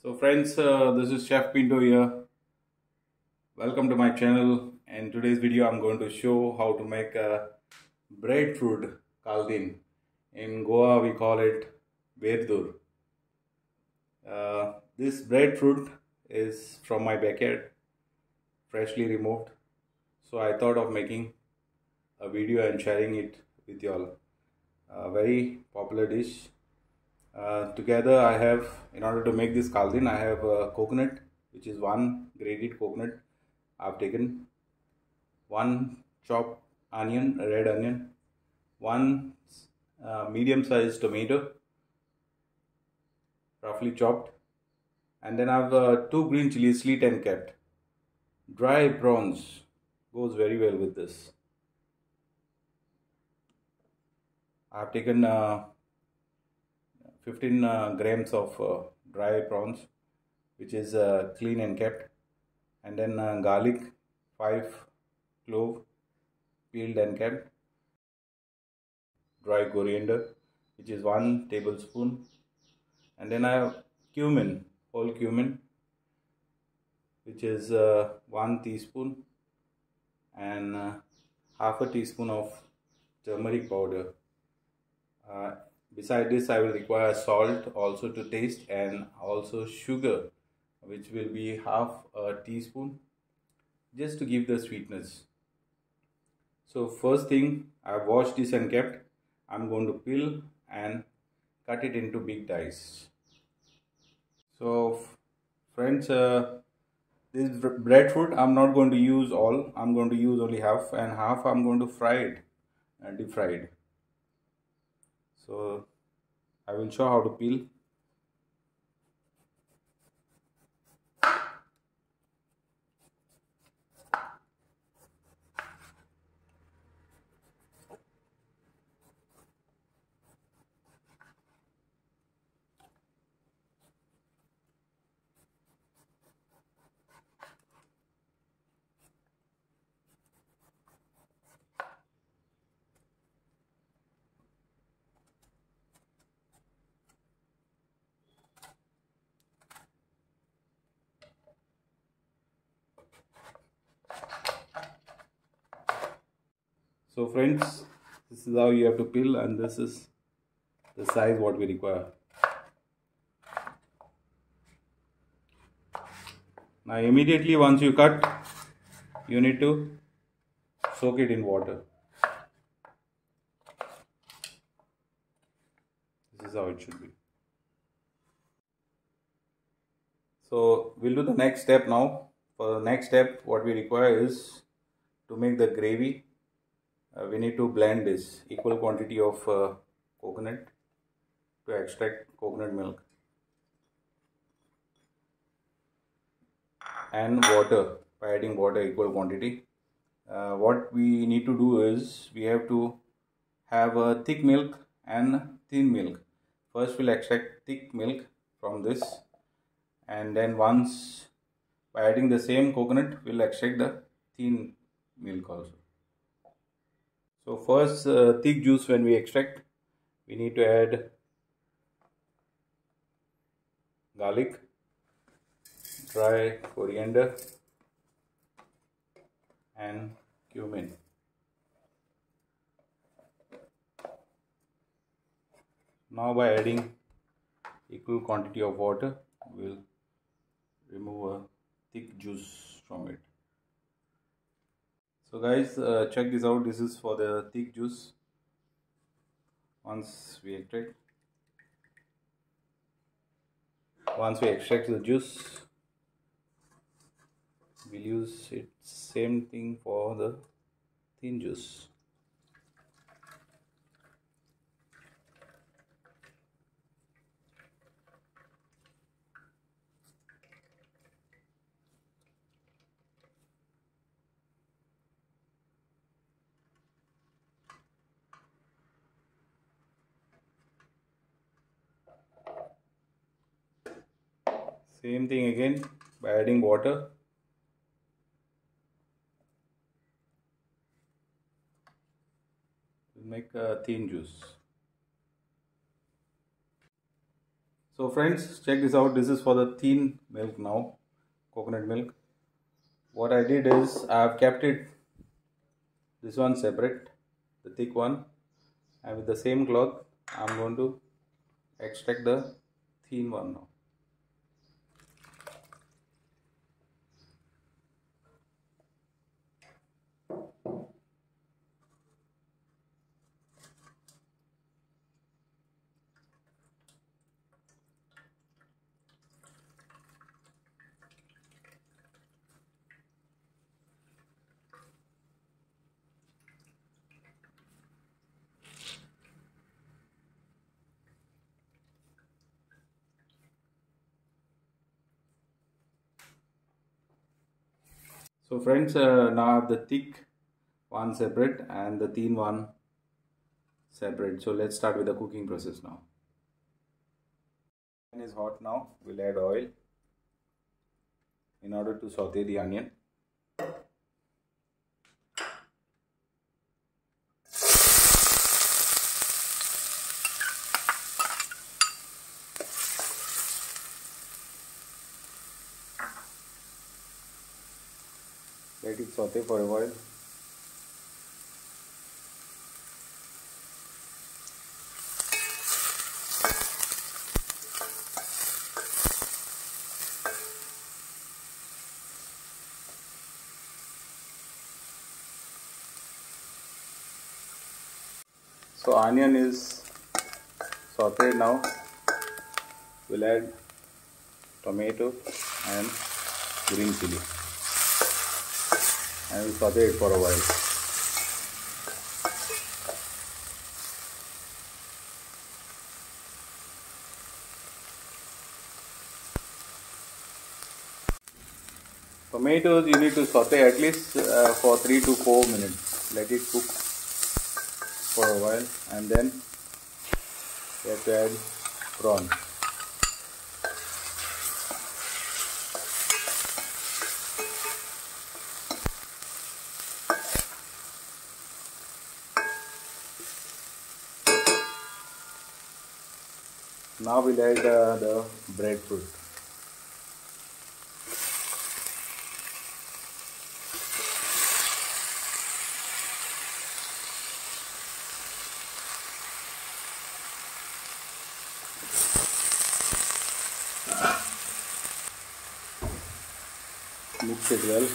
So friends, this is Chef Pinto here. Welcome to my channel. In today's video, I'm going to show how to make a breadfruit caldine. In Goa, we call it vedhur. This breadfruit is from my backyard, freshly removed. So I thought of making a video and sharing it with you all. A very popular dish. Together I have, in order to make this caldine, I have coconut, which is one grated coconut. I've taken one chopped onion, a red onion, one medium-sized tomato, roughly chopped, and then I've two green chilies, slit and kept. Dry prawns goes very well with this. I've taken 15 grams of dry prawns, which is clean and kept, and then garlic, 5 clove, peeled and kept, dry coriander, which is 1 tablespoon, and then I have cumin, whole cumin, which is 1 teaspoon, and half a teaspoon of turmeric powder. Beside this, I will require salt also to taste, and also sugar, which will be half a teaspoon, just to give the sweetness. So first thing, I've washed this and kept. I'm going to peel and cut it into big dice. So friends, this breadfruit I'm not going to use all. I'm going to use only half, and half I'm going to fry it, deep fry it. So I will show how to peel. So friends, this is how you have to peel, and this is the size what we require. Now immediately once you cut, you need to soak it in water. This is how it should be. So we'll do the next step now. For the next step, what we require is to make the gravy. We need to blend this equal quantity of coconut to extract coconut milk, and water, by adding water equal quantity. What we need to do is we have to have a thick milk and thin milk. First we'll extract thick milk from this, and then once by adding the same coconut we'll extract the thin milk also. So first, thick juice, when we extract, we need to add garlic, dry coriander, and cumin. Now by adding equal quantity of water, we will remove a thick juice from it. So guys, check this out. This is for the thick juice. Once we extract the juice, we'll use it same thing for the thin juice. Same thing again by adding water. We'll make a thin juice. So friends, check this out. This is for the thin milk now, coconut milk. What I did is I have kept it this one separate, the thick one, and with the same cloth I am going to extract the thin one now. So friends, now I have the thick one separate and the thin one separate. So let's start with the cooking process now. Pan is hot now. We'll add oil in order to saute the onion. Let it saute for a while. So onion is sauteed now. We'll add tomato and green chili and we'll saute it for a while. Tomatoes you need to saute at least for 3 to 4 minutes. Let it cook for a while and then you have to add prawn. Now we'll add the breadfruit. Mix it well.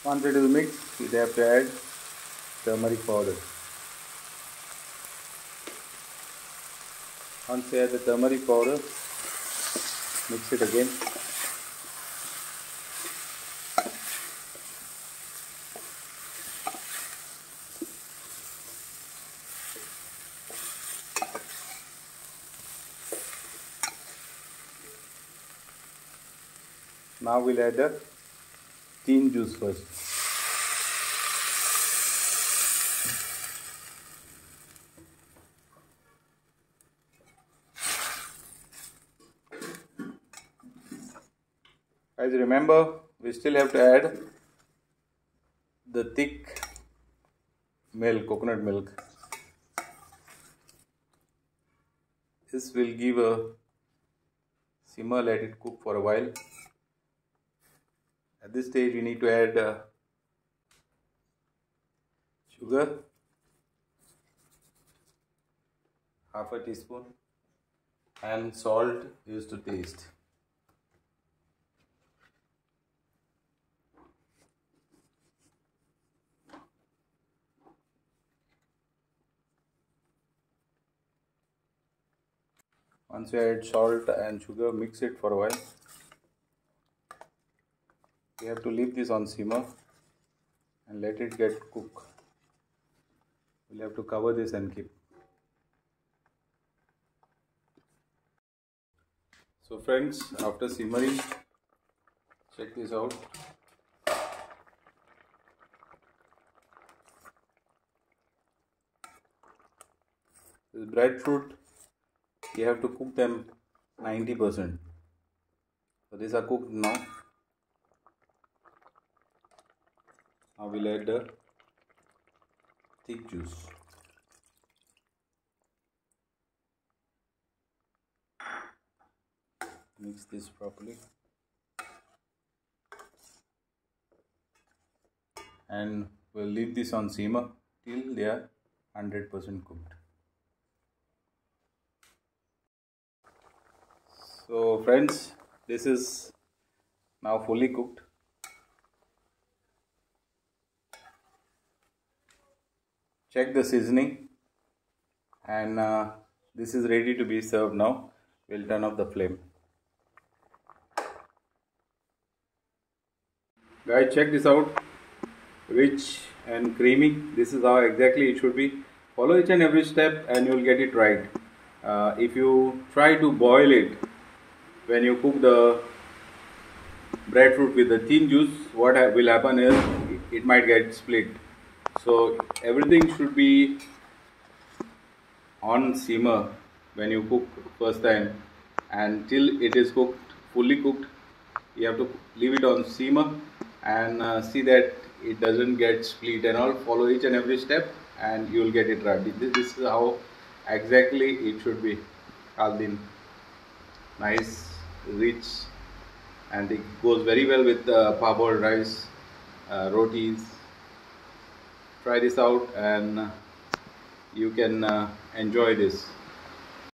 Once it is mixed, you have to add turmeric powder. Once you add the turmeric powder, mix it again. Now we'll add the thin juice first. Guys, remember we still have to add the thick milk, coconut milk. This will give a simmer, let it cook for a while. At this stage we need to add sugar, half a teaspoon, and salt used to taste. Once you add salt and sugar, mix it for a while. You have to leave this on simmer and let it get cooked. We'll have to cover this and keep. So friends, after simmering, check this out. This breadfruit you have to cook them 90%. So these are cooked now. Now we'll add the thick juice. Mix this properly. And we'll leave this on simmer till they are 100% cooked. So friends, this is now fully cooked. Check the seasoning, and this is ready to be served now. We'll turn off the flame. Guys, check this out. Rich and creamy. This is how exactly it should be. Follow each and every step and you'll get it right. If you try to boil it when you cook the breadfruit with the thin juice, what will happen is it might get split. So everything should be on simmer when you cook first time, and till it is cooked, fully cooked, you have to leave it on simmer and see that it doesn't get split and all. Follow each and every step and you will get it right. This is how exactly it should be. Caldine, nice, rich, and it goes very well with parboiled rice, rotis. Try this out and you can enjoy this.